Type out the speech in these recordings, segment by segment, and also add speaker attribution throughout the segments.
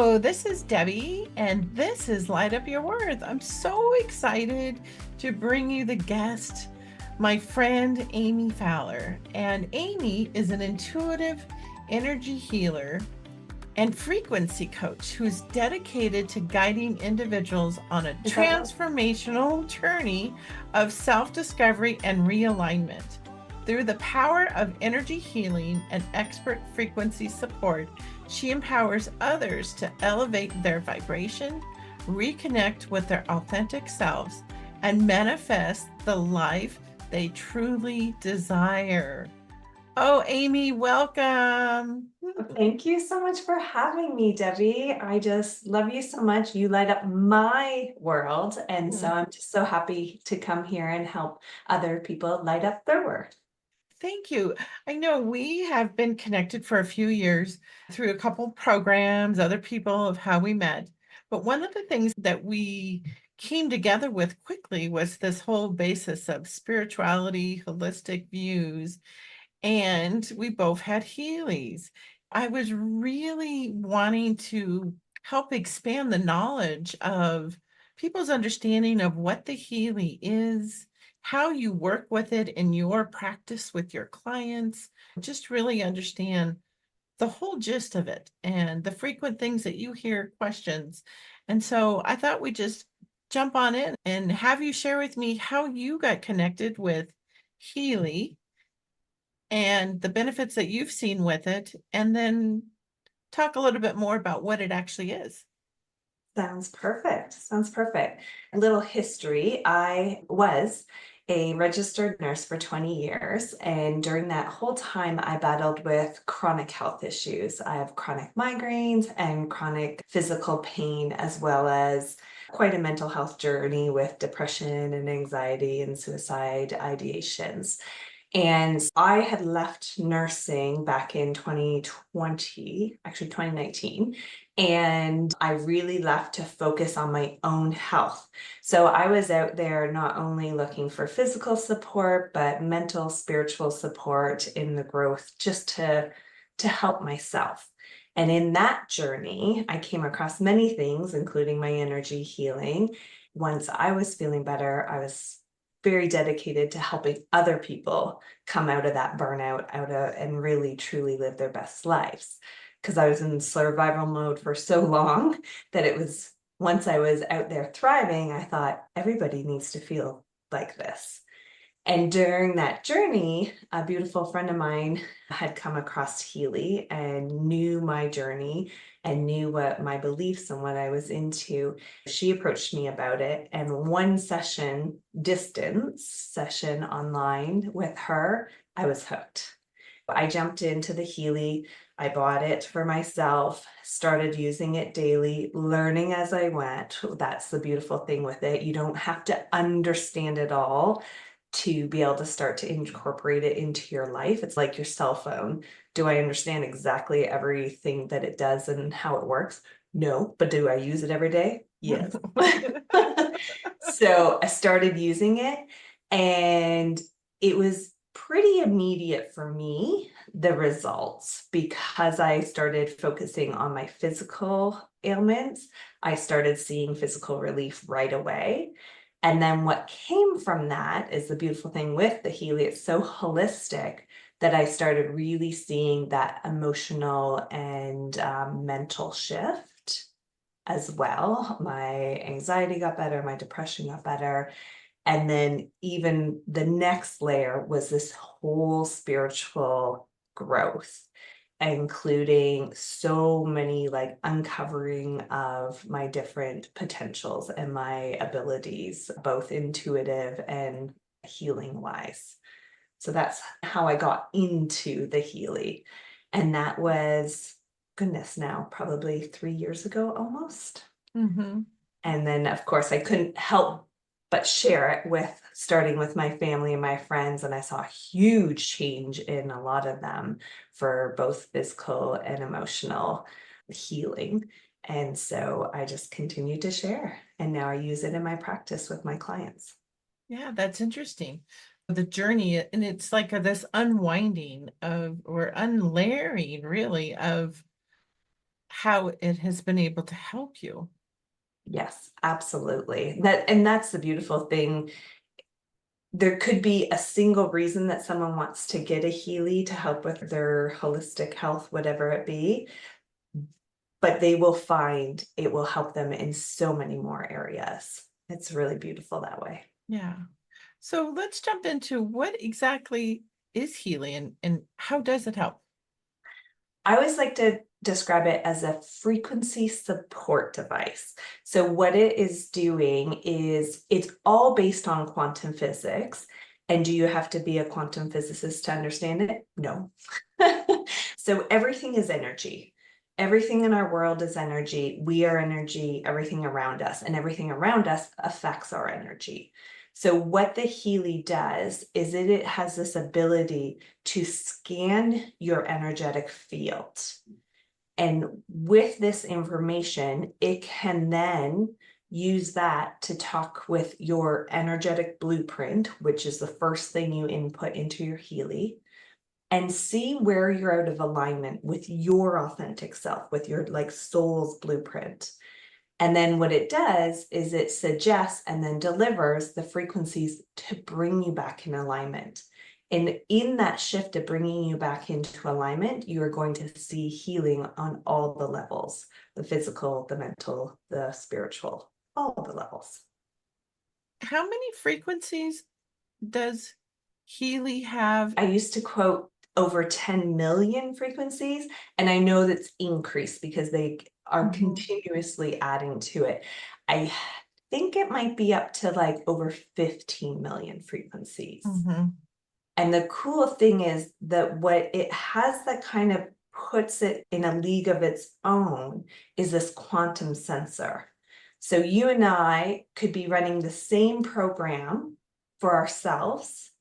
Speaker 1: Oh, this is Debbie, and this is Light Up Your Worth. I'm so excited to bring you the guest, my friend Amy Fowler. And Amy is an intuitive energy healer and frequency coach who is dedicated to guiding individuals on a transformational journey of self-discovery and realignment. Through the power of energy healing and expert frequency support, she empowers others to elevate their vibration, reconnect with their authentic selves, and manifest the life they truly desire. Oh, Amy, welcome.
Speaker 2: Thank you so much for having me, Debbie. I just love you so much. You light up my world. And so I'm just so happy to come here and help other people light up their world.
Speaker 1: Thank you. I know we have been connected for a few years through a couple programs, other people of how we met. But one of the things that we came together with quickly was this whole basis of spirituality, holistic views, and we both had Healy's. I was really wanting to help expand the knowledge of people's understanding of what the Healy is, how you work with it in your practice with your clients, just really understand the whole gist of it and the frequent things that you hear questions. And so I thought we'd just jump on in and have you share with me how you got connected with Healy and the benefits that you've seen with it, and then talk a little bit more about what it actually is.
Speaker 2: Sounds perfect. Sounds perfect. A little history. I was a registered nurse for 20 years. And during that whole time, I battled with chronic health issues. I have chronic migraines and chronic physical pain, as well as quite a mental health journey with depression and anxiety and suicide ideations. And I had left nursing back in 2020, actually 2019, and I really left to focus on my own health. So I was out there not only looking for physical support, but mental, spiritual support in the growth just to help myself. And in that journey, I came across many things, including my energy healing. Once I was feeling better, I was very dedicated to helping other people come out of that burnout, out of and really truly live their best lives. Because I was in survival mode for so long that it was once I was out there thriving, I thought everybody needs to feel like this. And during that journey, a beautiful friend of mine had come across Healy and knew my journey and knew what my beliefs and what I was into. She approached me about it, and one session, distance session online with her, I was hooked. I jumped into the Healy. I bought it for myself, started using it daily, learning as I went. That's the beautiful thing with it. You don't have to understand it all to be able to start to incorporate it into your life. It's like your cell phone. Do I understand exactly everything that it does and how it works? No, but do I use it every day? Yes. So I started using it, and it was pretty immediate for me, the results, because I started focusing on my physical ailments. I started seeing physical relief right away. And then what came from that is the beautiful thing with the Healy, it's so holistic that I started really seeing that emotional and mental shift as well. My anxiety got better, my depression got better. And then even the next layer was this whole spiritual growth, including so many like uncovering of my different potentials and my abilities, both intuitive and healing wise. So that's how I got into the Healy. And that was, goodness, now probably 3 years ago almost.
Speaker 1: Mm-hmm.
Speaker 2: And then, of course, I couldn't help but share it with starting with my family and my friends. And I saw a huge change in a lot of them for both physical and emotional healing. And so I just continued to share. And now I use it in my practice with my clients.
Speaker 1: Yeah, that's interesting. The journey, and it's like this unwinding of or unlayering really of how it has been able to help you.
Speaker 2: Yes, absolutely. And that's the beautiful thing. There could be a single reason that someone wants to get a Healy to help with their holistic health, whatever it be, but they will find it will help them in so many more areas. It's really beautiful that way.
Speaker 1: Yeah. So let's jump into what exactly is Healy and how does it help?
Speaker 2: I always like to describe it as a frequency support device. So, what it is doing is it's all based on quantum physics. And do you have to be a quantum physicist to understand it? No. So, everything is energy. Everything in our world is energy. We are energy, everything around us, and everything around us affects our energy. So, what the Healy does is it has this ability to scan your energetic field. And with this information, it can then use that to talk with your energetic blueprint, which is the first thing you input into your Healy, and see where you're out of alignment with your authentic self, with your like soul's blueprint. And then what it does is it suggests and then delivers the frequencies to bring you back in alignment. And in that shift of bringing you back into alignment, you are going to see healing on all the levels, the physical, the mental, the spiritual, all the levels.
Speaker 1: How many frequencies does Healy have?
Speaker 2: I used to quote over 10 million frequencies, and I know that's increased because they are
Speaker 1: Mhm,
Speaker 2: continuously adding to it. I think it might be up to like over 15 million frequencies.
Speaker 1: mhm.
Speaker 2: And the cool thing is that what it has that kind of puts it in a league of its own is this quantum sensor. So you and I could be running the same program for ourselves,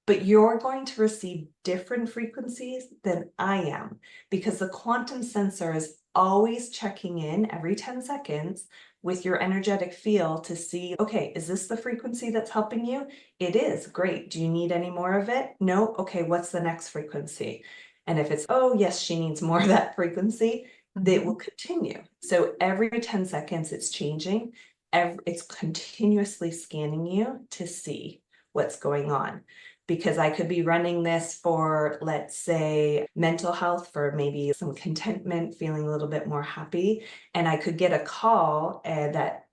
Speaker 2: but you're going to receive different frequencies than I am because the quantum sensor is always checking in every 10 seconds with your energetic field to see, okay, is this the frequency that's helping you? It is. Great. Do you need any more of it? No. Okay, what's the next frequency? And if it's, oh, yes, she needs more of that frequency, it will
Speaker 1: Mhm.
Speaker 2: continue. So every 10 seconds, it's changing. It's continuously scanning you to see what's going on because I could be running this for, let's say, mental health, for maybe some contentment, feeling a little bit more happy. And I could get a call that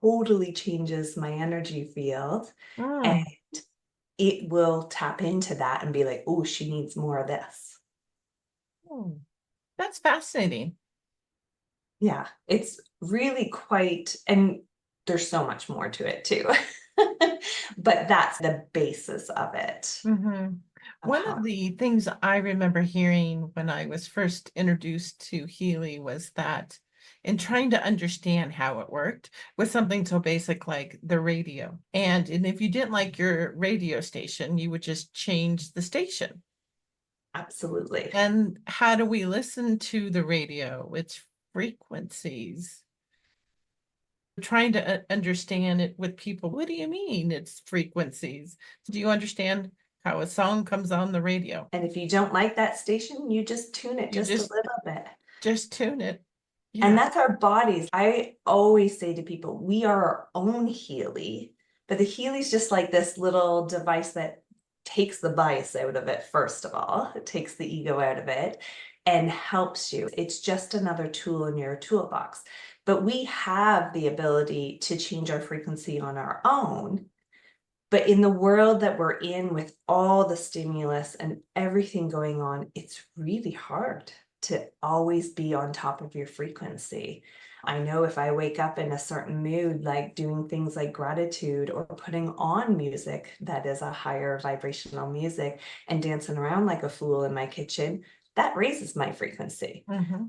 Speaker 2: totally changes my energy field. And
Speaker 1: Mm,
Speaker 2: it will tap into that and be like, oh, she needs more of this.
Speaker 1: mm. That's fascinating.
Speaker 2: Yeah, it's really quite, and there's so much more to it too. But that's the basis of it,
Speaker 1: Mhm.
Speaker 2: of
Speaker 1: One
Speaker 2: how.
Speaker 1: of the things I remember hearing when I was first introduced to Healy was that in trying to understand how it worked with something so basic like the radio. And if you didn't like your radio station, you would just change the station.
Speaker 2: Absolutely.
Speaker 1: And how do we listen to the radio? It's frequencies. Trying to understand it with people. What do you mean it's frequencies? Do you understand how a song comes on the radio?
Speaker 2: And if you don't like that station, you just tune it
Speaker 1: You
Speaker 2: just a little bit.
Speaker 1: just tune it.
Speaker 2: And
Speaker 1: Yeah.
Speaker 2: that's our bodies. I always say to people, we are our own Healy, but the Healy's just like this little device that takes the bias out of it, first of all. It takes the ego out of it and helps you. It's just another tool in your toolbox. But we have the ability to change our frequency on our own. But in the world that we're in with all the stimulus and everything going on, it's really hard to always be on top of your frequency. I know if I wake up in a certain mood, like doing things like gratitude or putting on music that is a higher vibrational music and dancing around like a fool in my kitchen, that raises my frequency.
Speaker 1: Hmm.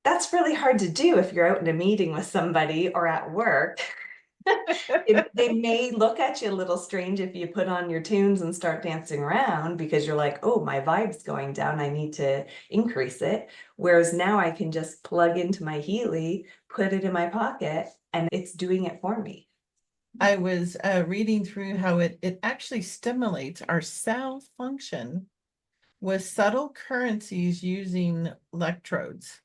Speaker 2: That's really hard to do if you're out in a meeting with somebody or at work. They may look at you a little strange if you put on your tunes and start dancing around because you're like, oh, my vibe's going down. I need to increase it. Whereas now I can just plug into my Healy, put it in my pocket, and it's doing it for me.
Speaker 1: I was reading through how it actually stimulates our cell function with subtle currencies using electrodes.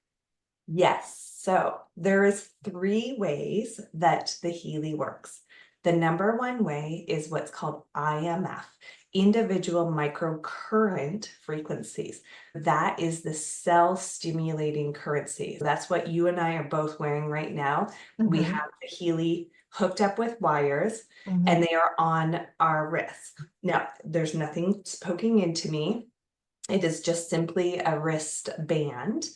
Speaker 2: Yes. So there is three ways that the Healy works. The number one way is what's called IMF, individual microcurrent frequencies. That is the cell stimulating currency. That's what you and I are both wearing right now. We
Speaker 1: Mhm,
Speaker 2: have the Healy hooked up with wires and
Speaker 1: mhm,
Speaker 2: they are on our wrist. Now, there's nothing poking into me. It is just simply a wrist band.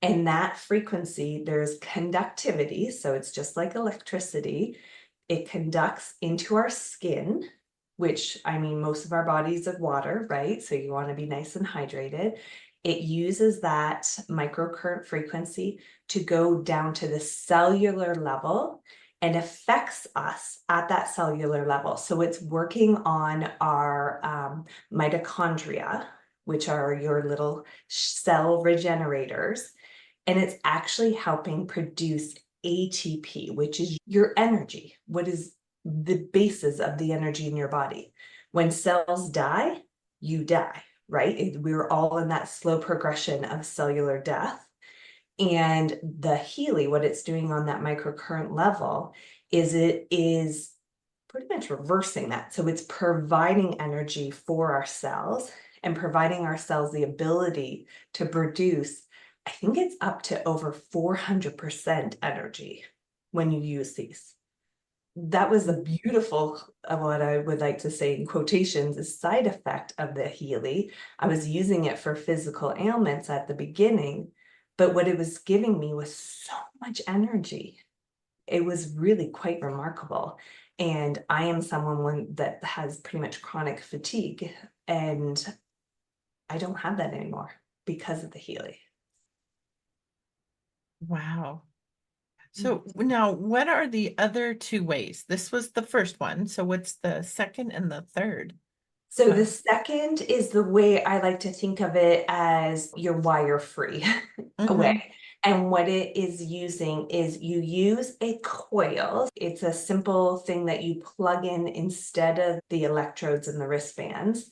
Speaker 2: And that frequency, there's conductivity, so it's just like electricity. It conducts into our skin, which I mean, most of our bodies of water, right? So you want to be nice and hydrated. It uses that microcurrent frequency to go down to the cellular level and affects us at that cellular level. So it's working on our mitochondria, which are your little cell regenerators, and it's actually helping produce ATP, which is your energy. What is the basis of the energy in your body? When cells die, you die, right? We're all in that slow progression of cellular death. And the Healy, what it's doing on that microcurrent level is it is pretty much reversing that. So it's providing energy for our cells and providing our cells the ability to produce, I think it's up to over 400% energy when you use these. That was the beautiful, what I would like to say in quotations, a side effect of the Healy. I was using it for physical ailments at the beginning, but what it was giving me was so much energy. It was really quite remarkable. And I am someone that has pretty much chronic fatigue, and I don't have that anymore because of the Healy.
Speaker 1: wow.
Speaker 2: Mm.
Speaker 1: So now, what are the other two ways? This was the first one, so what's the second and the third?
Speaker 2: So the
Speaker 1: Um,
Speaker 2: second is the way I like to think of it as your wire free way.
Speaker 1: mhm,
Speaker 2: And what it is using is you use a coil. It's a simple thing that you plug in instead of the electrodes and the wristbands.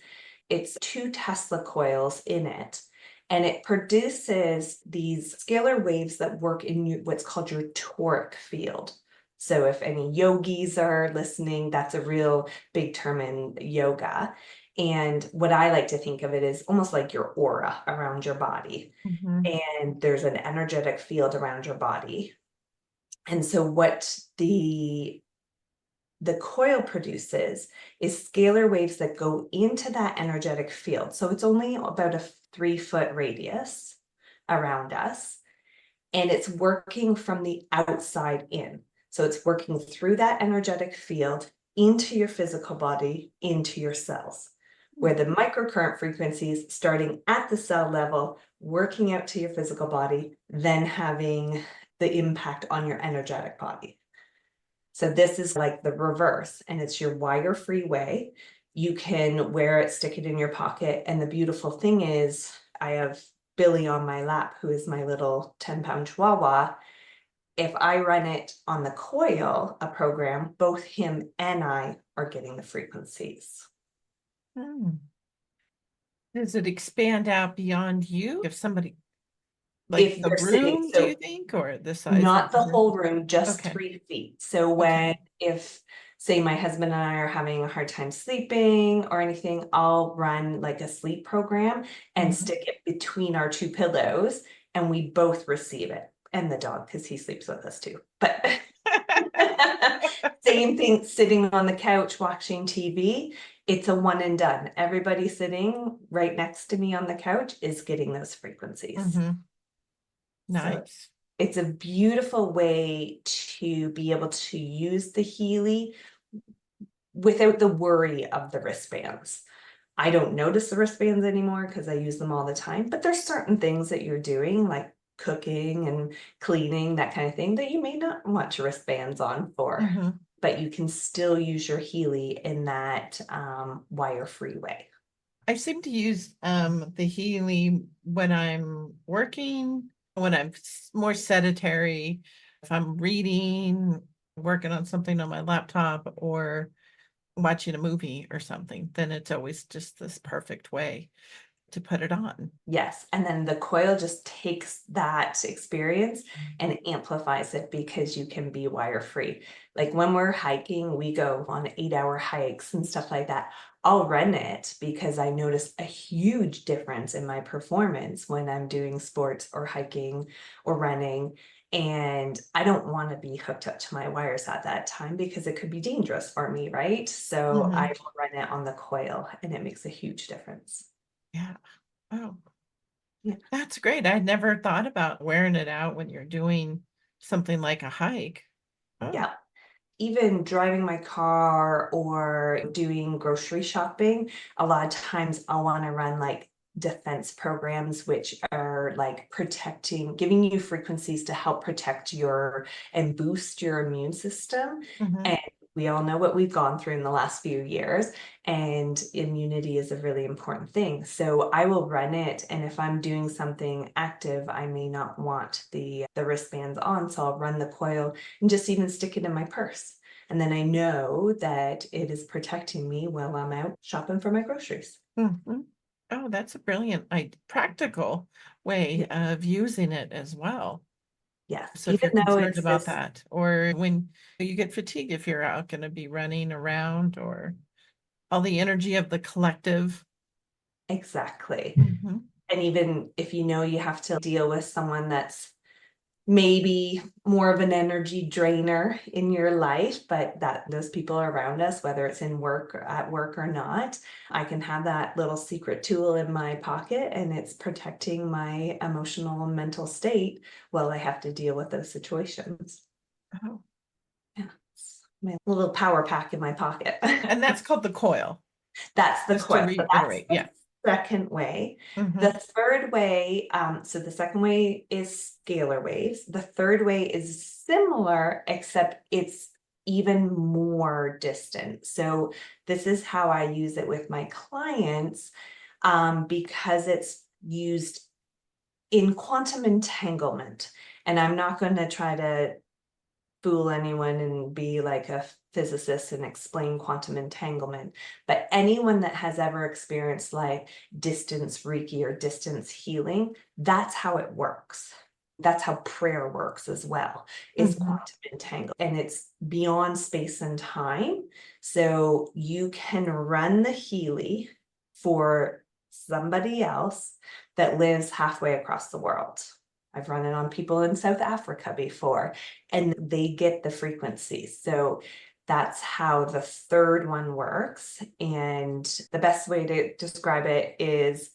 Speaker 2: It's two Tesla coils in it, and it produces these scalar waves that work in what's called your toric field. So if any yogis are listening, that's a real big term in yoga. And what I like to think of it is almost like your aura around your body.
Speaker 1: mhm,
Speaker 2: And there's an energetic field around your body. And so what the coil produces is scalar waves that go into that energetic field. So it's only about a 3-foot radius around us, and it's working from the outside in. So it's working through that energetic field into your physical body, into your cells, where the microcurrent frequencies starting at the cell level, working out to your physical body, then having the impact on your energetic body. So this is like the reverse, and it's your wire-free way. You can wear it, stick it in your pocket, and the beautiful thing is I have Billy on my lap, who is my little 10-pound chihuahua. If I run it on the coil, a program, both him and I are getting the frequencies.
Speaker 1: mm. Does it expand out beyond you? If somebody, like
Speaker 2: If
Speaker 1: the
Speaker 2: they're sitting,
Speaker 1: room, do you
Speaker 2: so
Speaker 1: think, or the size of
Speaker 2: not
Speaker 1: the
Speaker 2: the
Speaker 1: room?
Speaker 2: whole room, just
Speaker 1: Okay,
Speaker 2: 3 feet. So when,
Speaker 1: okay.
Speaker 2: if say my husband and I are having a hard time sleeping or anything, I'll run like a sleep program and
Speaker 1: Mhm.
Speaker 2: stick it between our two pillows, and we both receive it. And the dog, because he sleeps with us too. But same thing, sitting on the couch watching TV. It's a one and done. Everybody sitting right next to me on the couch is getting those frequencies.
Speaker 1: Mhm.
Speaker 2: So
Speaker 1: Nice.
Speaker 2: it's a beautiful way to be able to use the Healy without the worry of the wristbands. I don't notice the wristbands anymore because I use them all the time, but there's certain things that you're doing, like cooking and cleaning, that kind of thing, that you may not want your wristbands on for,
Speaker 1: Mhm.
Speaker 2: but you can still use your Healy in that wire-free way.
Speaker 1: I seem to use the Healy when I'm working, when I'm more sedentary, if I'm reading, working on something on my laptop, or watching a movie or something, then it's always just this perfect way to put it on.
Speaker 2: Yes, and then the coil just takes that experience and amplifies it because you can be wire free. Like when we're hiking, we go on 8-hour hikes and stuff like that. I'll run it because I notice a huge difference in my performance when I'm doing sports or hiking or running. And I don't want to be hooked up to my wires at that time because it could be dangerous for me, right? So I
Speaker 1: Mhm.
Speaker 2: will run it on the coil and it makes a huge difference.
Speaker 1: Yeah. Oh,
Speaker 2: Yeah.
Speaker 1: that's great. I'd never thought about wearing it out when you're doing something like a hike. Oh.
Speaker 2: Yeah. Even driving my car or doing grocery shopping, a lot of times I'll want to run like defense programs, which are like protecting, giving you frequencies to help protect your and boost your immune system.
Speaker 1: Mhm.
Speaker 2: And we all know what we've gone through in the last few years, and immunity is a really important thing. So I will run it, and if I'm doing something active, I may not want the wristbands on, so I'll run the coil and just even stick it in my purse. And then I know that it is protecting me while I'm out shopping for my groceries.
Speaker 1: Mhm. Oh, that's a brilliant, practical way
Speaker 2: Yeah.
Speaker 1: of using it as well.
Speaker 2: Yes,
Speaker 1: So if
Speaker 2: even
Speaker 1: you're
Speaker 2: though
Speaker 1: concerned
Speaker 2: it's
Speaker 1: about
Speaker 2: this
Speaker 1: that, or when you get fatigued, if you're out going to be running around, or all the energy of the collective.
Speaker 2: exactly.
Speaker 1: Mhm.
Speaker 2: And even if you know you have to deal with someone that's maybe more of an energy drainer in your life, but that those people around us, whether it's in work or at work or not, I can have that little secret tool in my pocket and it's protecting my emotional and mental state while I have to deal with those situations.
Speaker 1: Oh,
Speaker 2: Yeah, it's my little power pack in my pocket.
Speaker 1: and that's called the coil,
Speaker 2: That's the
Speaker 1: just to
Speaker 2: coil. So that's
Speaker 1: reiterate.
Speaker 2: the
Speaker 1: Yeah.
Speaker 2: second way. The
Speaker 1: Mhm.
Speaker 2: third way, so the second way is scalar waves. The third way is similar, except it's even more distant. So this is how I use it with my clients, because it's used in quantum entanglement. And I'm not going to try to fool anyone and be like a physicist and explain quantum entanglement. But anyone that has ever experienced like distance Reiki or distance healing, that's how it works. That's how prayer works as well, is
Speaker 1: Mhm.
Speaker 2: quantum entanglement. And it's beyond space and time. So you can run the Healy for somebody else that lives halfway across the world. I've run it on people in South Africa before and they get the frequencies. So that's how the third one works. And the best way to describe it is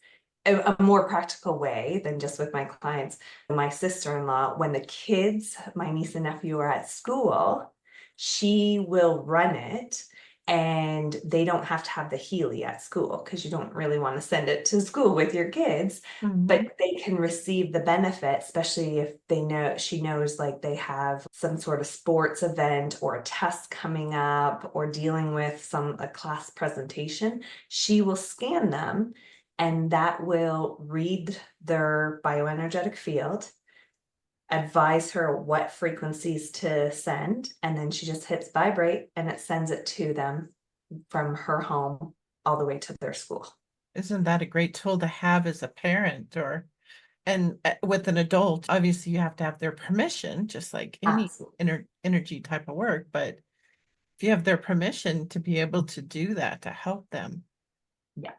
Speaker 2: a more practical way than just with my clients. My sister-in-law, when the kids, my niece and nephew are at school, she will run it and they don't have to have the Healy at school because you don't really want to send it to school with your kids, but
Speaker 1: Mhm.
Speaker 2: they can receive the benefit, especially if they know she knows like they have some sort of sports event or a test coming up or dealing with a class presentation. She will scan them and that will read their bioenergetic field, advise her what frequencies to send, and then she just hits vibrate and it sends it to them from her home all the way to their school.
Speaker 1: Isn't that a great tool to have as a parent, or and with an adult? Obviously, you have to have their permission, just like any
Speaker 2: Absolutely.
Speaker 1: energy type of work. But if you have their permission to be able to do that to help them.
Speaker 2: Yeah.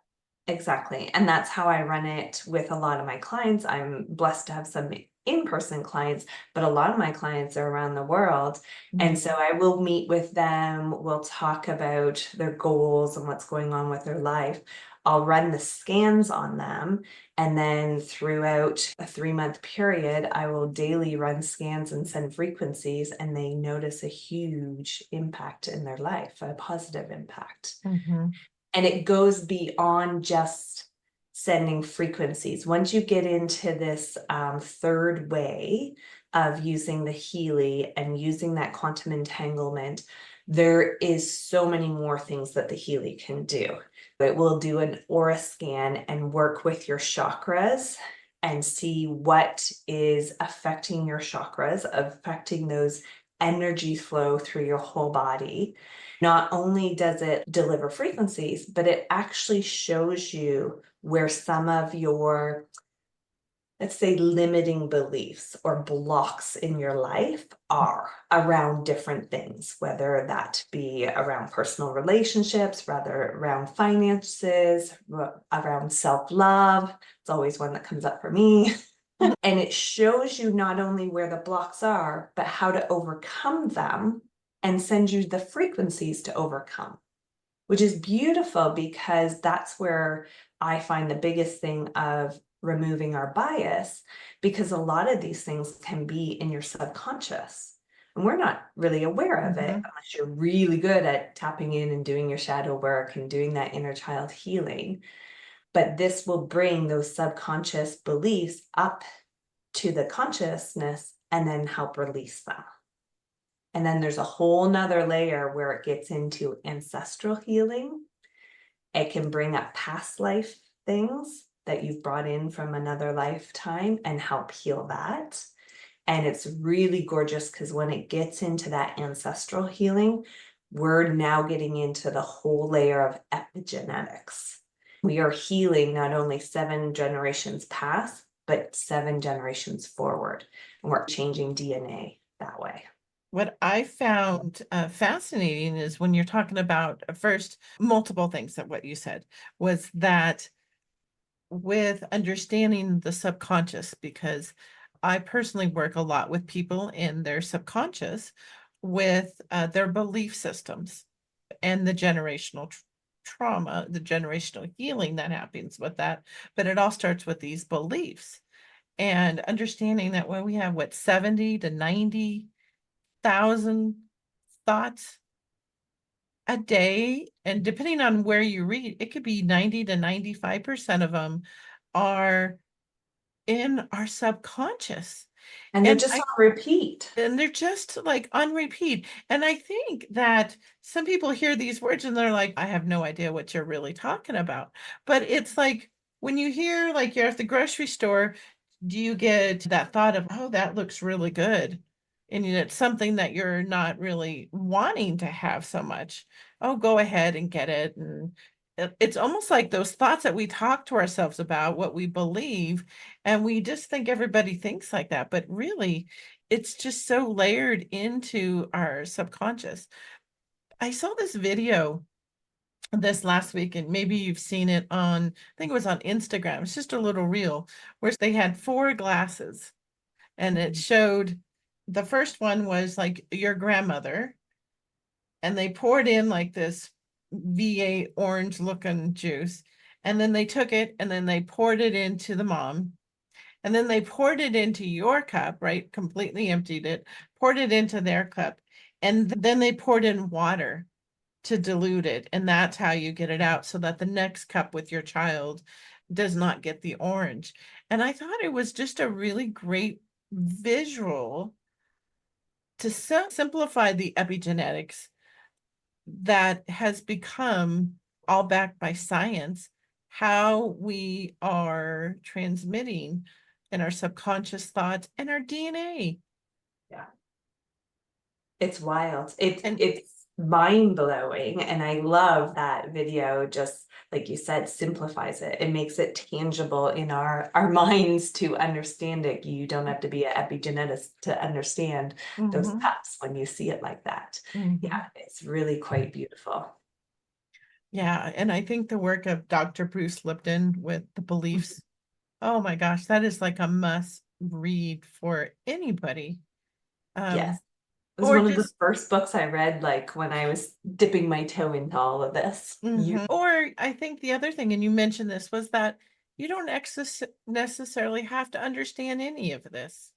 Speaker 2: Exactly. And that's how I run it with a lot of my clients. I'm blessed to have some in-person clients, but a lot of my clients are around the world. And
Speaker 1: Mhm.
Speaker 2: so I will meet with them. We'll talk about their goals and what's going on with their life. I'll run the scans on them. And then throughout a 3-month period, I will daily run scans and send frequencies, and they notice a huge impact in their life, a positive impact.
Speaker 1: Mhm.
Speaker 2: And it goes beyond just sending frequencies. Once you get into this third way of using the Healy and using that quantum entanglement, there is so many more things that the Healy can do. It will do an aura scan and work with your chakras and see what is affecting your chakras, affecting those energy flow through your whole body. Not only does it deliver frequencies, but it actually shows you where some of your, let's say, limiting beliefs or blocks in your life are around different things, whether that be around personal relationships, rather around finances, around self-love. It's always one that comes up for me. And it shows you not only where the blocks are, but how to overcome them and send you the frequencies to overcome, which is beautiful because that's where I find the biggest thing of removing our bias, because a lot of these things can be in your subconscious. And we're not really aware of it
Speaker 1: Mhm.
Speaker 2: unless you're really good at tapping in and doing your shadow work and doing that inner child healing. But this will bring those subconscious beliefs up to the consciousness and then help release them. And then there's a whole nother layer where it gets into ancestral healing. It can bring up past life things that you've brought in from another lifetime and help heal that. And it's really gorgeous because when it gets into that ancestral healing, we're now getting into the whole layer of epigenetics. We are healing not only 7 generations past, but 7 generations forward. And we're changing DNA that way.
Speaker 1: What I found fascinating is when you're talking about first multiple things that what you said was that with understanding the subconscious, because I personally work a lot with people in their subconscious with their belief systems and the generational trauma, the generational healing that happens with that. But it all starts with these beliefs and understanding that when we have what 70 to 90,000 thoughts a day, and depending on where you read, it could be 90 to 95% of them are in our subconscious.
Speaker 2: And they're
Speaker 1: And
Speaker 2: just
Speaker 1: I
Speaker 2: on repeat.
Speaker 1: and they're just like on repeat. And I think that some people hear these words and they're like, I have no idea what you're really talking about. But it's like when you hear like you're at the grocery store, do you get that thought of, oh, that looks really good? And it's something that you're not really wanting to have so much. Oh, go ahead and get it. And it's almost like those thoughts that we talk to ourselves about, what we believe, and we just think everybody thinks like that. But really, it's just so layered into our subconscious. I saw this video this last week, and maybe you've seen it on, I think it was on Instagram. It's just a little reel where they had 4 glasses and it showed the first one was like your grandmother, and they poured in like this V8 orange looking juice. And then they took it and then they poured it into the mom. And then they poured it into your cup, right? Completely emptied it, poured it into their cup. And then they poured in water to dilute it. And that's how you get it out so that the next cup with your child does not get the orange. And I thought it was just a really great visual to simplify the epigenetics that has become all backed by science, how we are transmitting in our subconscious thoughts and our DNA.
Speaker 2: Yeah. It's wild. It's
Speaker 1: And
Speaker 2: it's mind-blowing. And I love that video, just like you said, simplifies it. It makes it tangible in our minds to understand it. You don't have to be an epigeneticist to understand those
Speaker 1: mhm,
Speaker 2: steps when you see it like that.
Speaker 1: mhm.
Speaker 2: Yeah, it's really quite beautiful.
Speaker 1: Yeah, and I think the work of Dr. Bruce Lipton with the beliefs, oh my gosh, that is like a must read for anybody.
Speaker 2: Yes.
Speaker 1: Um,
Speaker 2: It was
Speaker 1: or
Speaker 2: one of the
Speaker 1: just
Speaker 2: first books I read, like when I was dipping my toe into all of this. You
Speaker 1: Or I think the other thing, and you mentioned this, was that you don't necessarily have to understand any of this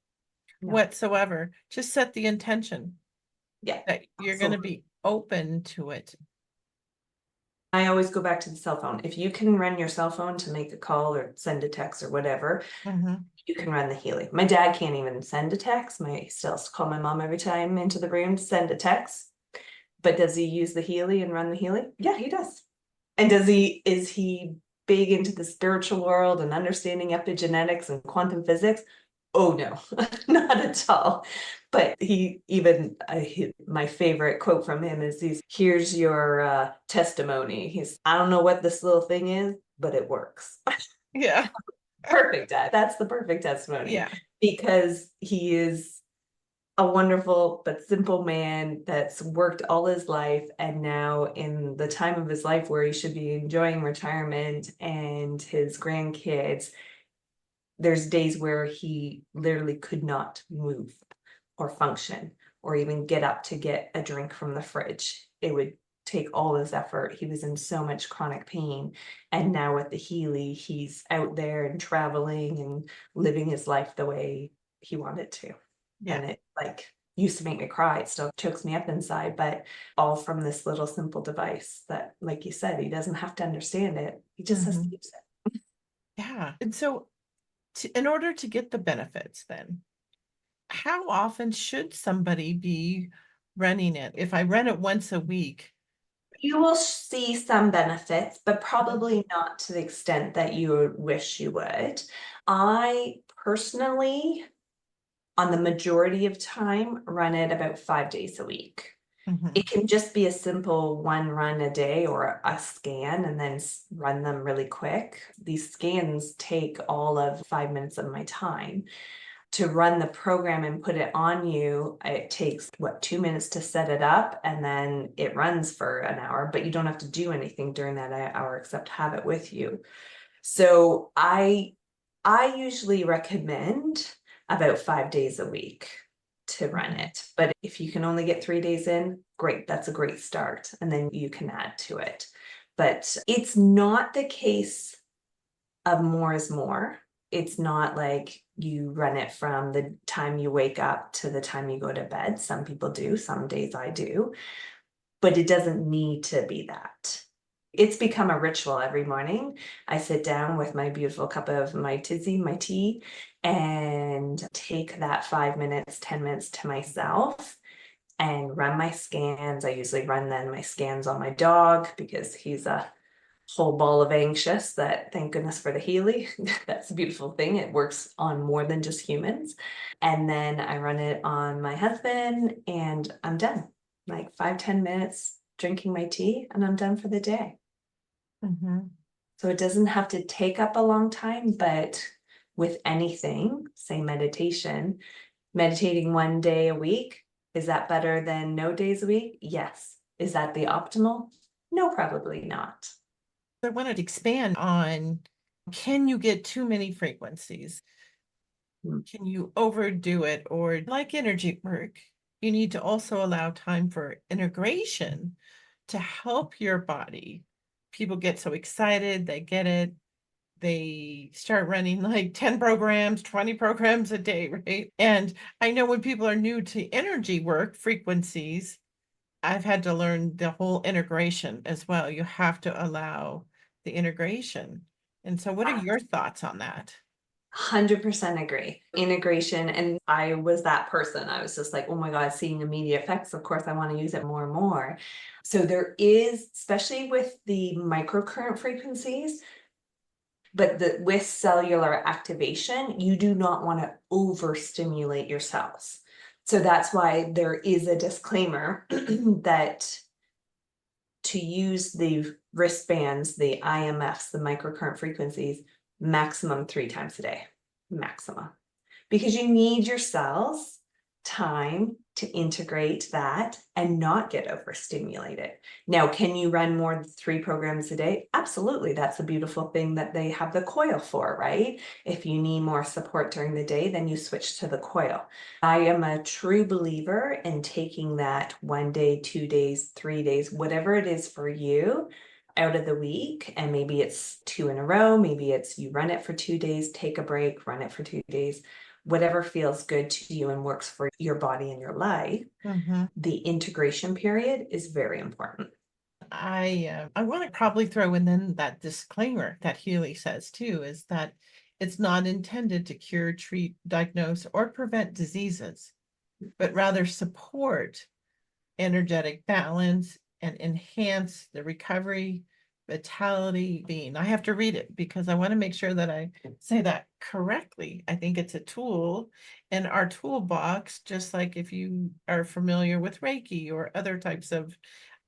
Speaker 2: know,
Speaker 1: whatsoever. Just set the intention
Speaker 2: yeah,
Speaker 1: that you're going to
Speaker 2: absolutely.
Speaker 1: be open to it.
Speaker 2: I always go back to the cell phone. If you can run your cell phone to make a call or send a text or whatever,
Speaker 1: Mhm.
Speaker 2: you can run the Healy. My dad can't even send a text. He still has to call my mom every time into the room to send a text. But does he use the Healy and run the Healy? Yeah, he does. And is he big into the spiritual world and understanding epigenetics and quantum physics? Oh no, not at all. But he even my favorite quote from him is here's your testimony. I don't know what this little thing is, but it works.
Speaker 1: Yeah.
Speaker 2: Perfect. That's the perfect testimony
Speaker 1: Yeah.
Speaker 2: because he is a wonderful but simple man that's worked all his life, and now in the time of his life where he should be enjoying retirement and his grandkids, there's days where he literally could not move or function or even get up to get a drink from the fridge. It would take all his effort. He was in so much chronic pain. And now with the Healy, he's out there and traveling and living his life the way he wanted to.
Speaker 1: Yeah.
Speaker 2: And it like used to make me cry. It still chokes me up inside, but all from this little simple device that, like you said, he doesn't have to understand it. He just has to
Speaker 1: Mhm.
Speaker 2: use it.
Speaker 1: Yeah. And so in order to get the benefits then, how often should somebody be running it? If I run it once a week.
Speaker 2: You will see some benefits, but
Speaker 1: Mhm.
Speaker 2: probably not to the extent that you would wish you would. I personally, on the majority of time, run it about 5 days a week.
Speaker 1: Mhm.
Speaker 2: It can just be a simple one run a day or a scan and then run them really quick. These scans take all of 5 minutes of my time to run the program and put it on you. It takes what, 2 minutes to set it up and then it runs for an hour, but you don't have to do anything during that hour except have it with you. So I usually recommend about 5 days a week to run
Speaker 1: Mhm.
Speaker 2: it. But if you can only get 3 days in, great, that's a great start. And then you can add to it. But it's not the case of more is more. It's not like you run it from the time you wake up to the time you go to bed. Some people do, some days I do, but it doesn't need to be that. It's become a ritual every morning. I sit down with my beautiful cup of my tizzy, my tea, and take that 5 minutes, 10 minutes to myself and run my scans. I usually run then my scans on my dog because he's a whole ball of anxious that thank goodness for the Healy. That's a beautiful thing. It works on more than just humans. And then I run it on my husband and I'm done. Like 5, 10 minutes drinking my tea and I'm done for the day.
Speaker 1: Mhm.
Speaker 2: So it doesn't have to take up a long time, but with anything, say meditation, meditating 1 day a week, is that better than no days a week? Yes. Is that the optimal? No, probably not.
Speaker 1: I wanted to expand on, can you get too many frequencies?
Speaker 2: Hmm.
Speaker 1: Can you overdo it? Or like energy work, you need to also allow time for integration to help your body. People get so excited, they get it, they start running like 10 programs, 20 programs a day, right? And I know when people are new to energy work frequencies, I've had to learn the whole integration as well. You have to allow the integration. And so, what are your thoughts on that?
Speaker 2: 100% agree. Integration. And I was that person. I was just like, oh my God, seeing immediate effects. Of course, I want to use it more and more. So there is, especially with the microcurrent frequencies, but with cellular activation, you do not want to overstimulate your cells. So that's why there is a disclaimer that to use the wristbands, the IMFs, the microcurrent frequencies, maximum 3 times a day, maximum, because you need your cells time to integrate that and not get overstimulated. Now, can you run more than 3 programs a day? Absolutely. That's a beautiful thing that they have the coil for, right? If you need more support during the day, then you switch to the coil. I am a true believer in taking that 1 day, 2 days, 3 days, whatever it is for you out of the week. And maybe it's two in a row. Maybe it's you run it for 2 days, take a break, run it for 2 days, whatever feels good to you and works for your body and your life.
Speaker 1: Mhm.
Speaker 2: The integration period is very important.
Speaker 1: I want to probably throw in then that disclaimer that Healy says too, is that it's not intended to cure, treat, diagnose, or prevent diseases, but rather support energetic balance and enhance the recovery, vitality, being. I have to read it because I want to make sure that I say that correctly. I think it's a tool in our toolbox, just like if you are familiar with Reiki or other types of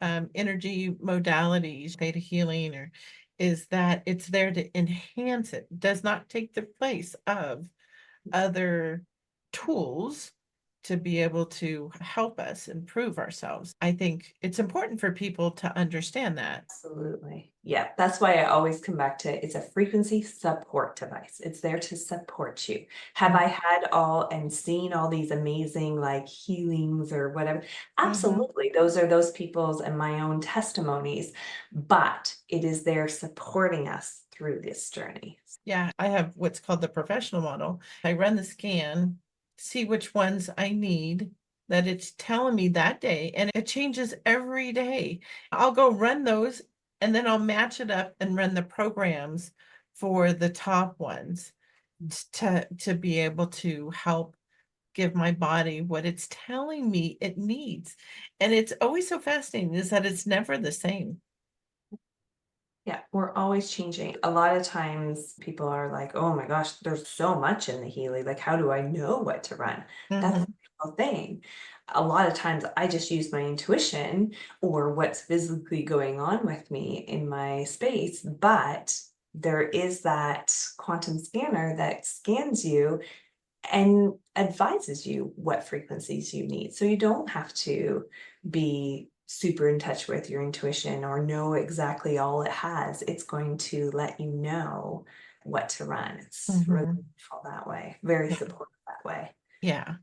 Speaker 1: energy modalities, theta healing, or is that it's there to enhance it, does not take the place of other tools to be able to help us improve ourselves. I think it's important for people to understand that.
Speaker 2: Absolutely. Yeah, that's why I always come back to it's a frequency support device. It's there to support you. Have I had all and seen all these amazing like healings or whatever?
Speaker 1: Mhm.
Speaker 2: Absolutely. Those are those people's and my own testimonies, but it is there supporting us through this journey.
Speaker 1: Yeah, I have what's called the professional model. I run the scan, see which ones I need that it's telling me that day, and it changes every day. I'll go run those and then I'll match it up and run the programs for the top ones to be able to help give my body what it's telling me it needs. And it's always so fascinating is that it's never the same.
Speaker 2: Yeah, we're always changing. A lot of times people are like, oh my gosh, there's so much in the Healy. Like, how do I know what to run? That's
Speaker 1: Mhm,
Speaker 2: the thing. A lot of times I just use my intuition or what's physically going on with me in my space. But there is that quantum scanner that scans you and advises you what frequencies you need. So you don't have to be super in touch with your intuition or know exactly all it has. It's going to let you know what to run. It's really
Speaker 1: mhm.
Speaker 2: beautiful that way, very
Speaker 1: Yeah,
Speaker 2: supportive that way.
Speaker 1: yeah.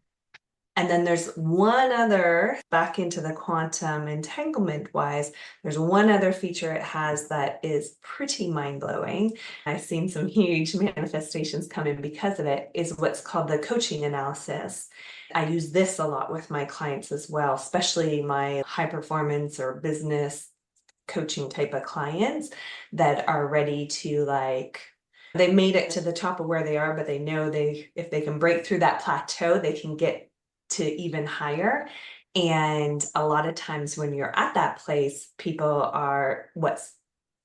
Speaker 2: And then there's one other, back into the quantum entanglement wise, there's one other feature it has that is pretty mind blowing. I've seen some huge manifestations come in because of it, is what's called the coaching analysis. I use this a lot with my clients as well, especially my high performance or business coaching type of clients that are ready to like they made it to the top of where they are, but they know they if they can break through that plateau, they can get to even higher. And a lot of times when you're at that place, people are what's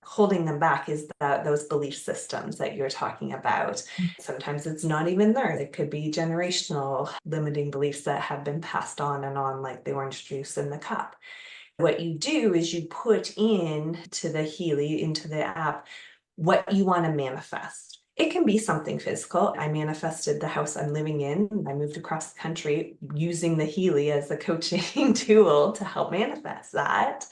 Speaker 2: holding them back is that those belief systems that you're talking about. Sometimes it's not even there. It could be generational limiting beliefs that have been passed on, like the orange juice in the cup. What you do is you put in to the Healy, into the app, what you want to manifest. It can be something physical. I manifested the house I'm living in. I moved across the country using the Healy as a coaching tool to help manifest that.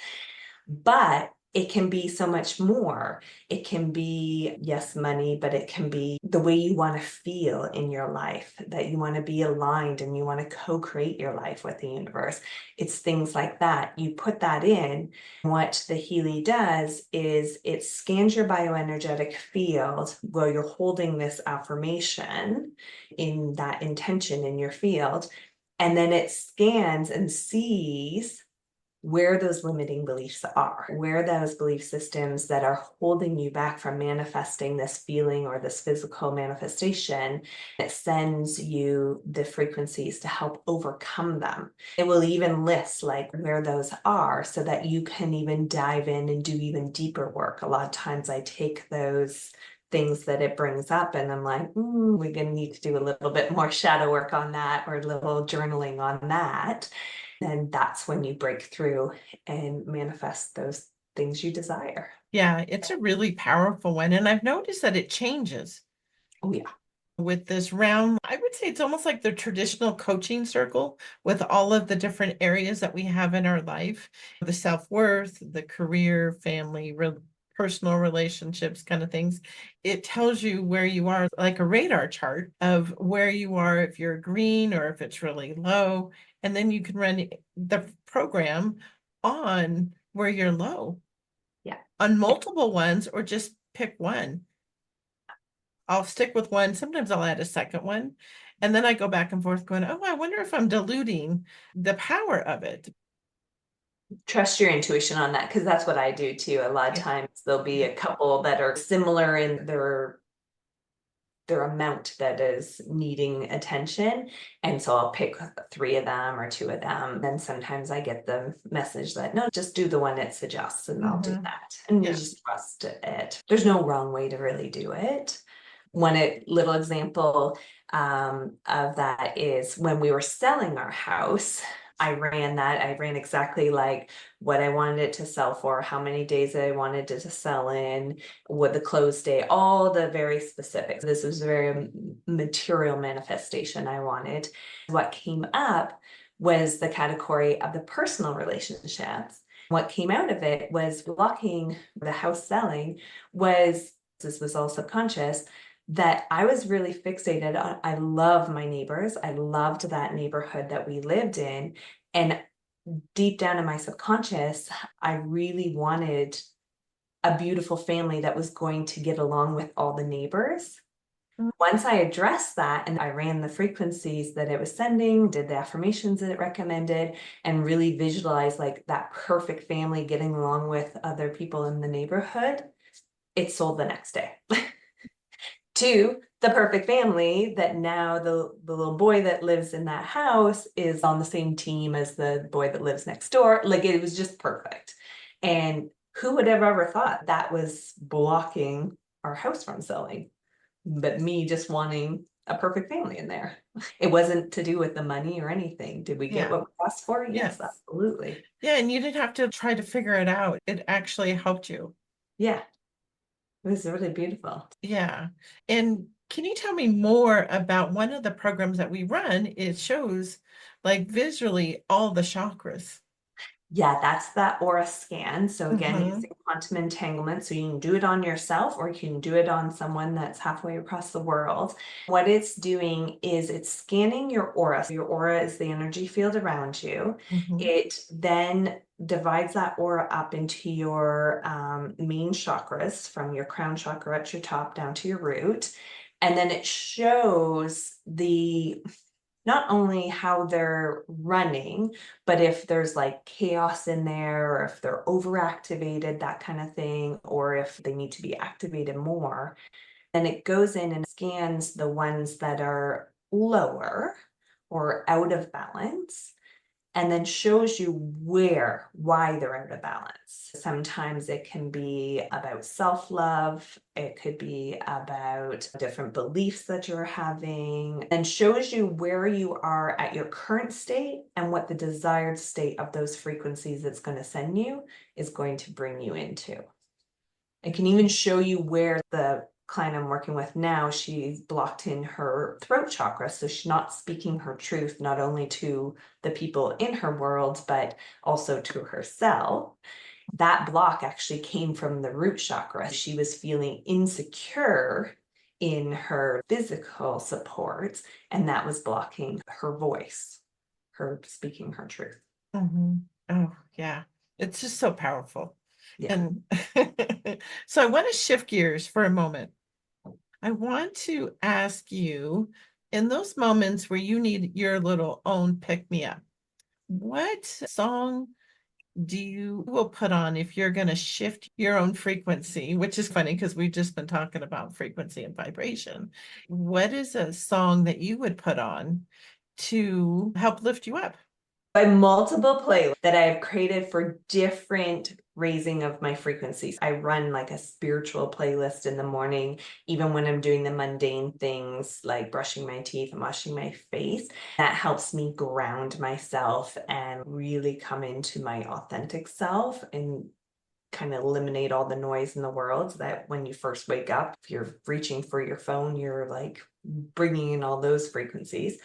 Speaker 2: But it can be so much more. It can be, yes, money, but it can be the way you want to feel in your life, that you want to be aligned and you want to co create your life with the universe. It's things like that. You put that in. What the Healy does is it scans your bioenergetic field while you're holding this affirmation in that intention in your field. And then it scans and sees where those limiting beliefs are, where those belief systems that are holding you back from manifesting this feeling or this physical manifestation. It sends you the frequencies to help overcome them. It will even list like where those are so that you can even dive in and do even deeper work. A lot of times I take those things that it brings up and I'm like, we're going to need to do a little bit more shadow work on that or a little journaling on that. And that's when you break through and manifest those things you desire.
Speaker 1: Yeah, it's a really powerful one, and I've noticed that it changes
Speaker 2: Oh, yeah.
Speaker 1: with this round. I would say it's almost like the traditional coaching circle with all of the different areas that we have in our life, the self-worth, the career, family, personal relationships kind of things. It tells you where you are, like a radar chart of where you are, if you're green or if it's really low. And then you can run the program on where you're low
Speaker 2: Yeah.
Speaker 1: on multiple ones or just pick one. I'll stick with one. Sometimes I'll add a second one. And then I go back and forth going, oh, I wonder if I'm diluting the power of it.
Speaker 2: Trust your intuition on that because that's what I do too. A lot of
Speaker 1: Yeah.
Speaker 2: times there'll be a couple that are similar in their amount that is needing attention. And so I'll pick three of them or two of them. Then sometimes I get the message that no, just do the one it suggests and I'll do
Speaker 1: Mhm.
Speaker 2: that. And you
Speaker 1: Yeah.
Speaker 2: just trust it. There's no wrong way to really do it. Little example of that is when we were selling our house, I ran that. I ran exactly like what I wanted it to sell for, how many days I wanted it to sell in, what the close day, all the very specifics. This was a very material manifestation I wanted. What came up was the category of the personal relationships. What came out of it was blocking the house selling was, this was all subconscious, that I was really fixated on. I love my neighbors. I loved that neighborhood that we lived in. And deep down in my subconscious, I really wanted a beautiful family that was going to get along with all the neighbors.
Speaker 1: Mm.
Speaker 2: Once I addressed that and I ran the frequencies that it was sending, did the affirmations that it recommended, and really visualized like that perfect family getting along with other people in the neighborhood, it sold the next day. To the perfect family that now the little boy that lives in that house is on the same team as the boy that lives next door. Like it was just perfect. And who would have ever thought that was blocking our house from selling? But me just wanting a perfect family in there. It wasn't to do with the money or anything. Did we get
Speaker 1: Yeah.
Speaker 2: what we asked for? Yes,
Speaker 1: Yes.
Speaker 2: absolutely.
Speaker 1: Yeah, and you didn't have to try to figure it out. It actually helped you.
Speaker 2: Yeah, it was really beautiful.
Speaker 1: Yeah. And can you tell me more about one of the programs that we run? It shows like visually all the chakras.
Speaker 2: Yeah, that's that aura scan. So again,
Speaker 1: Mhm.
Speaker 2: using quantum entanglement. So you can do it on yourself or you can do it on someone that's halfway across the world. What it's doing is it's scanning your aura. So your aura is the energy field around you.
Speaker 1: Mhm.
Speaker 2: It then divides that aura up into your main chakras from your crown chakra at your top down to your root. And then it shows the not only how they're running, but if there's like chaos in there, or if they're overactivated, that kind of thing, or if they need to be activated more, then it goes in and scans the ones that are lower or out of balance and then shows you why they're out of balance. Sometimes it can be about self-love, it could be about different beliefs that you're having, and shows you where you are at your current state and what the desired state of those frequencies it's going to send you is going to bring you into. It can even show you where the client I'm working with now, she's blocked in her throat chakra. So she's not speaking her truth, not only to the people in her world, but also to herself. That block actually came from the root chakra. She was feeling insecure in her physical supports, and that was blocking her voice, her speaking her truth.
Speaker 1: Mhm. Oh, yeah. It's just so powerful.
Speaker 2: Yeah.
Speaker 1: And so I want to shift gears for a moment. I want to ask you, in those moments where you need your little own pick me up, what song do you will put on if you're going to shift your own frequency, which is funny because we've just been talking about frequency and vibration. What is a song that you would put on to help lift you up?
Speaker 2: By multiple playlists that I have created for different raising of my frequencies. I run like a spiritual playlist in the morning, even when I'm doing the mundane things like brushing my teeth and washing my face. That helps me ground myself and really come into my authentic self and kind of eliminate all the noise in the world so that when you first wake up, if you're reaching for your phone, you're like bringing in all those frequencies.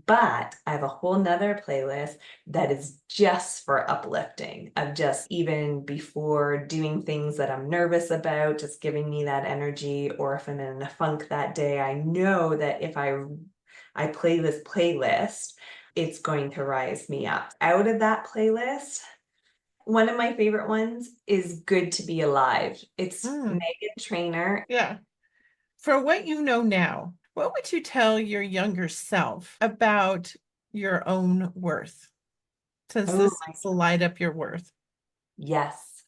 Speaker 2: But I have a whole nother playlist that is just for uplifting, of just even before doing things that I'm nervous about, just giving me that energy. Or if I'm in a funk that day, I know that if I play this playlist, it's going to rise me up. Out of that playlist, one of my favorite ones is Good to Be Alive. It's
Speaker 1: Mm,
Speaker 2: Megan Trainor.
Speaker 1: yeah. For what you know now, what would you tell your younger self about your own worth? Since
Speaker 2: Oh,
Speaker 1: this will light up your worth.
Speaker 2: yes.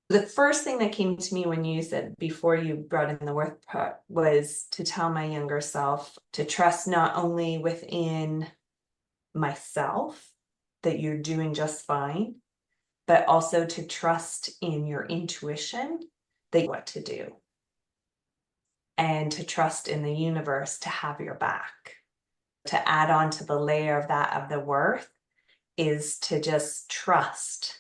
Speaker 2: The first thing that came to me when you said before you brought in the worth part was to tell my younger self to trust not only within myself that you're doing just fine, but also to trust in your intuition that what to do and to trust in the universe to have your back. To add on to the layer of that of the worth is to just trust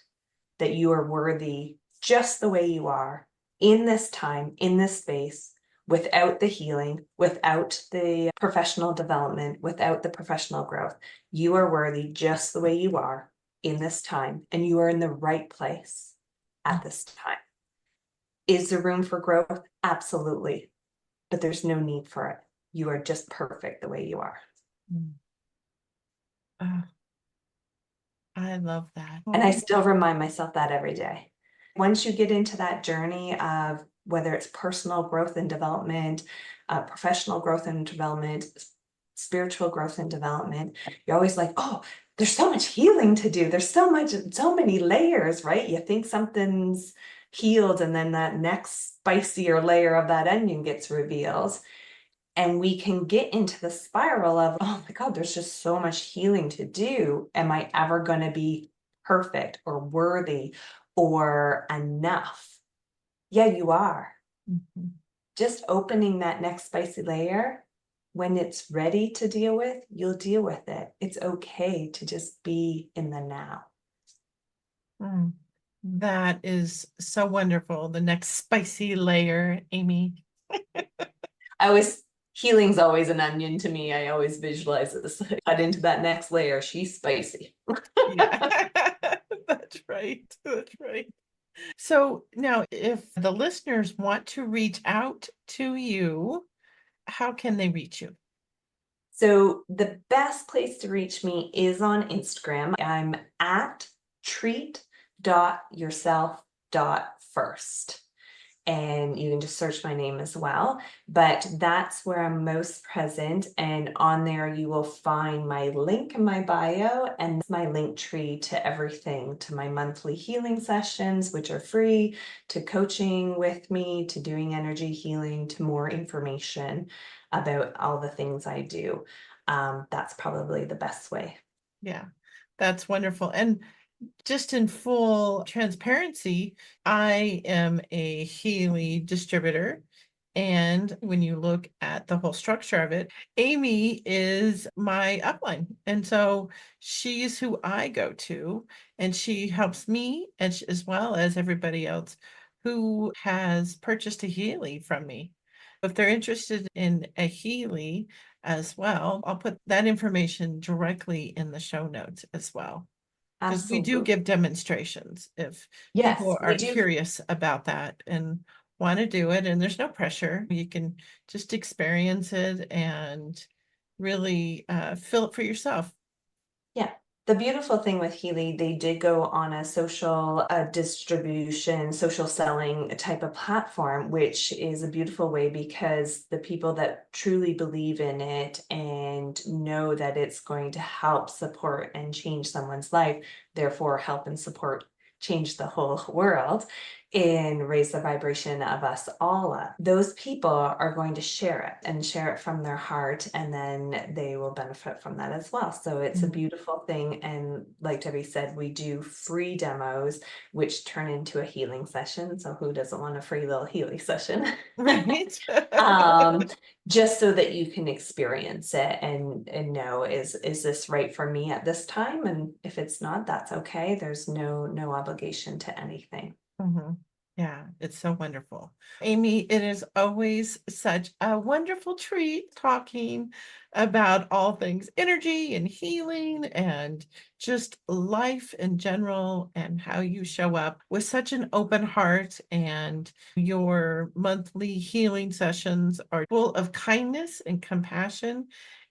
Speaker 2: that you are worthy just the way you are in this time, in this space, without the healing, without the professional development, without the professional growth. You are worthy just the way you are in this time, and you are in the right place at this time. Is there room for growth? Absolutely. But there's no need for it. You are just perfect the way you are.
Speaker 1: Mm. Oh, I love that.
Speaker 2: And I still remind myself that every day. Once you get into that journey of whether it's personal growth and development, professional growth and development, spiritual growth and development, you're always like, oh, there's so much healing to do. There's so many layers, right? You think something's healed, and then that next spicier layer of that onion gets revealed. And we can get into the spiral of, oh my God, there's just so much healing to do. Am I ever going to be perfect or worthy or enough? Yeah, you are.
Speaker 1: Mhm.
Speaker 2: Just opening that next spicy layer, when it's ready to deal with, you'll deal with it. It's okay to just be in the now.
Speaker 1: Mm. That is so wonderful. The next spicy layer, Amy.
Speaker 2: I always, healing's always an onion to me. I always visualize this. Cut into that next layer, she's spicy.
Speaker 1: Yeah, that's right. That's right. So now, if the listeners want to reach out to you, how can they reach you?
Speaker 2: So the best place to reach me is on Instagram. I'm at treat.yourself.first. And you can just search my name as well. But that's where I'm most present. And on there, you will find my link in my bio and my link tree to everything, to my monthly healing sessions, which are free, to coaching with me, to doing energy healing, to more information about all the things I do. That's probably the best way.
Speaker 1: Yeah, that's wonderful. And just in full transparency, I am a Healy distributor. And when you look at the whole structure of it, Amy is my upline. And so she's who I go to, and she helps me as well as everybody else who has purchased a Healy from me. If they're interested in a Healy as well, I'll put that information directly in the show notes as well. Because we do
Speaker 2: Absolutely.
Speaker 1: give demonstrations if
Speaker 2: Yes,
Speaker 1: people
Speaker 2: we
Speaker 1: are
Speaker 2: do.
Speaker 1: curious about that and want to do it, and there's no pressure. You can just experience it and really feel it for yourself.
Speaker 2: Yeah. The beautiful thing with Healy, they did go on a social distribution, social selling type of platform, which is a beautiful way because the people that truly believe in it and know that it's going to help support and change someone's life, therefore help and support change the whole world and raise the vibration of us all up. Those people are going to share it and share it from their heart, and then they will benefit from that as well. So it's a
Speaker 1: Mhm.
Speaker 2: beautiful thing. And like Debbie said, we do free demos, which turn into a healing session. So who doesn't want a free little healing session?
Speaker 1: Right?
Speaker 2: um, just so that you can experience it and know, is this right for me at this time? And if it's not, that's okay. There's no obligation to anything.
Speaker 1: Mhm. Yeah, it's so wonderful. Amy, it is always such a wonderful treat talking about all things energy and healing and just life in general and how you show up with such an open heart. And your monthly healing sessions are full of kindness and compassion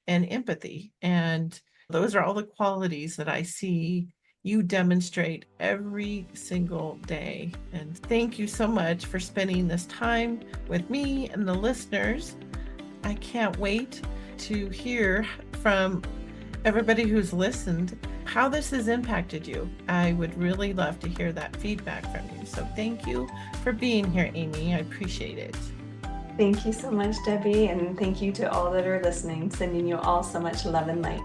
Speaker 1: and empathy. And those are all the qualities that I see you demonstrate every single day. And thank you so much for spending this time with me and the listeners. I can't wait to hear from everybody who's listened how this has impacted you. I would really love to hear that feedback from you. So thank you for being here, Amy. I appreciate it.
Speaker 2: Thank you so much, Debbie, and thank you to all that are listening. Sending you all so much love and light.